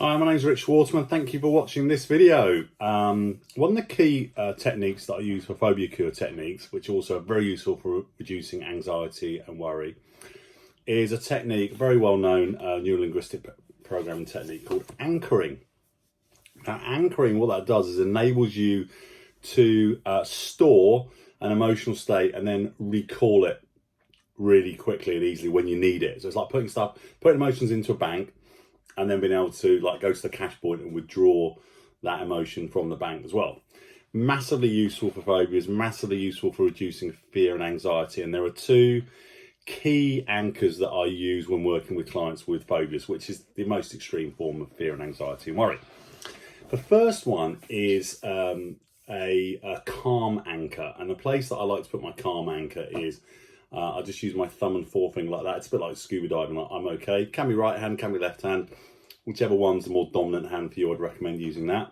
Hi, my name is Rich Waterman. Thank you for watching this video. One of the key techniques that I use for phobia cure techniques, which also are very useful for reducing anxiety and worry, is a technique, very well known neurolinguistic programming technique called anchoring. Now, anchoring, what that does is enables you to store an emotional state and then recall it really quickly and easily when you need it. So it's like putting emotions into a bank and then being able to go to the cash point and withdraw that emotion from the bank as well. Massively useful for phobias, massively useful for reducing fear and anxiety. And there are two key anchors that I use when working with clients with phobias, which is the most extreme form of fear and anxiety and worry. The first one is a calm anchor. And the place that I like to put my calm anchor is I just use my thumb and forefinger like that. It's a bit like scuba diving, like I'm okay. Can be right hand, can be left hand. Whichever one's the more dominant hand for you, I'd recommend using that.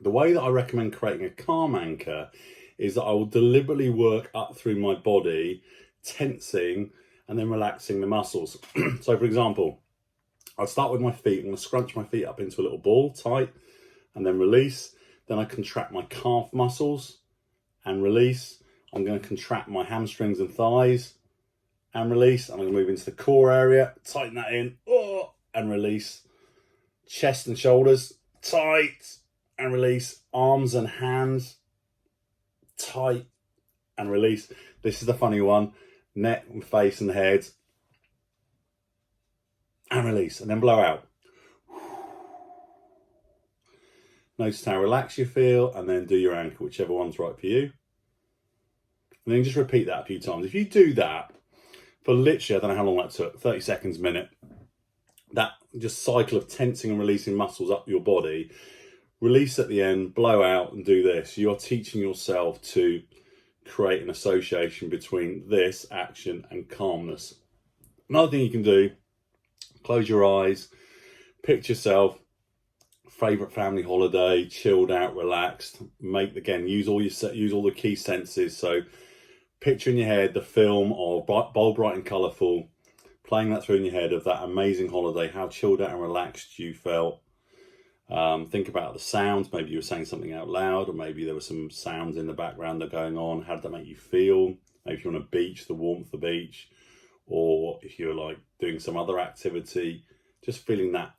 The way that I recommend creating a calm anchor is that I will deliberately work up through my body, tensing and then relaxing the muscles. So for example, I'll start with my feet. I'm going to scrunch my feet up into a little ball, tight, and then release. Then I contract my calf muscles and release. I'm going to contract my hamstrings and thighs and release. I'm going to move into the core area, tighten that in, and release. Chest and shoulders, tight and release. Arms and hands, tight and release. This is the funny one. Neck and face and head, and release. And then blow out. Notice how relaxed you feel, and then do your anchor, whichever one's right for you. And then just repeat that a few times. If you do that for literally, I don't know how long that took, 30 seconds, minute, that just cycle of tensing and releasing muscles up your body, release at the end, blow out and do this. You're teaching yourself to create an association between this action and calmness. Another thing you can do, close your eyes, picture yourself, favorite family holiday, chilled out, relaxed. Use all the key senses. So picture in your head the film of Bold, Bright and Colourful, playing that through in your head of that amazing holiday, how chilled out and relaxed you felt. Think about the sounds. Maybe you were saying something out loud, or maybe there were some sounds in the background that are going on. How did that make you feel? Maybe if you're on a beach, the warmth of the beach, or if you're doing some other activity, just feeling that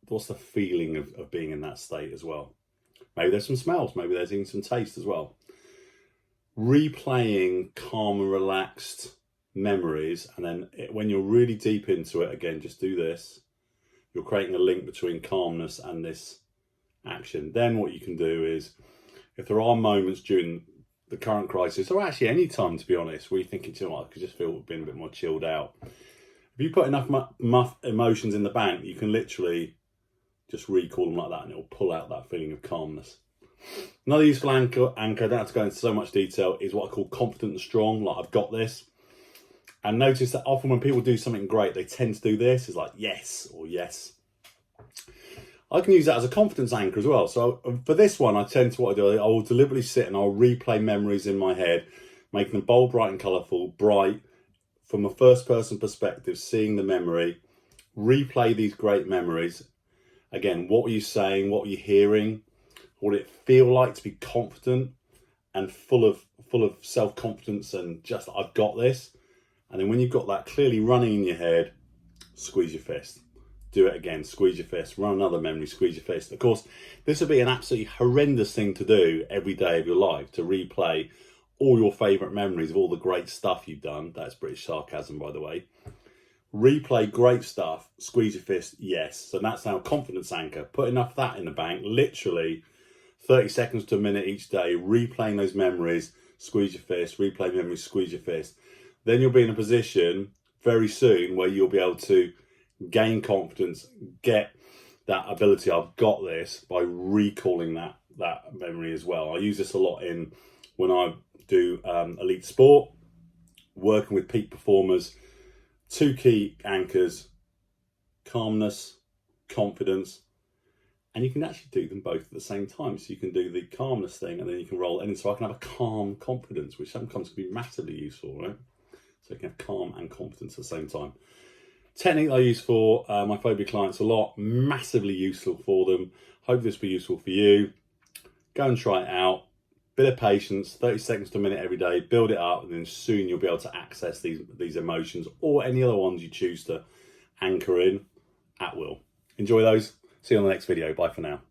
what's the feeling of being in that state as well. Maybe there's some smells, maybe there's even some taste as well. Replaying calm and relaxed memories, and then when you're really deep into it, again, just do this. You're creating a link between calmness and this action. Then what you can do is, if there are moments during the current crisis, or actually any time to be honest, where you think it's, I could just feel being a bit more chilled out. If you put enough emotions in the bank, you can literally just recall them like that, and it'll pull out that feeling of calmness. Another useful anchor, I don't have to go into so much detail, is what I call confident and strong, like I've got this. And notice that often when people do something great, they tend to do this, it's like yes or yes. I can use that as a confidence anchor as well. So for this one, I will deliberately sit and I'll replay memories in my head, making them bold, bright and colourful, bright, from a first person perspective, seeing the memory, replay these great memories. Again, what were you saying? What were you hearing? What did it feel like to be confident and full of self-confidence and just, I've got this. And then when you've got that clearly running in your head, squeeze your fist. Do it again, squeeze your fist. Run another memory, squeeze your fist. Of course, this would be an absolutely horrendous thing to do every day of your life, to replay all your favourite memories of all the great stuff you've done. That's British sarcasm, by the way. Replay great stuff, squeeze your fist, yes. So that's our confidence anchor. Put enough of that in the bank, literally 30 seconds to a minute each day, replaying those memories, squeeze your fist, replay memories, squeeze your fist. Then you'll be in a position very soon where you'll be able to gain confidence, get that ability, I've got this, by recalling that memory as well. I use this a lot when I do elite sport, working with peak performers. Two key anchors, calmness, confidence, and you can actually do them both at the same time. So you can do the calmness thing and then you can roll it in. So I can have a calm confidence, which sometimes can be massively useful, right? So you can have calm and confidence at the same time. Technique I use for my phobia clients a lot, massively useful for them. Hope this will be useful for you. Go and try it out. Bit of patience, 30 seconds to a minute every day, build it up, and then soon you'll be able to access these emotions or any other ones you choose to anchor in at will. Enjoy those. See you on the next video. Bye for now.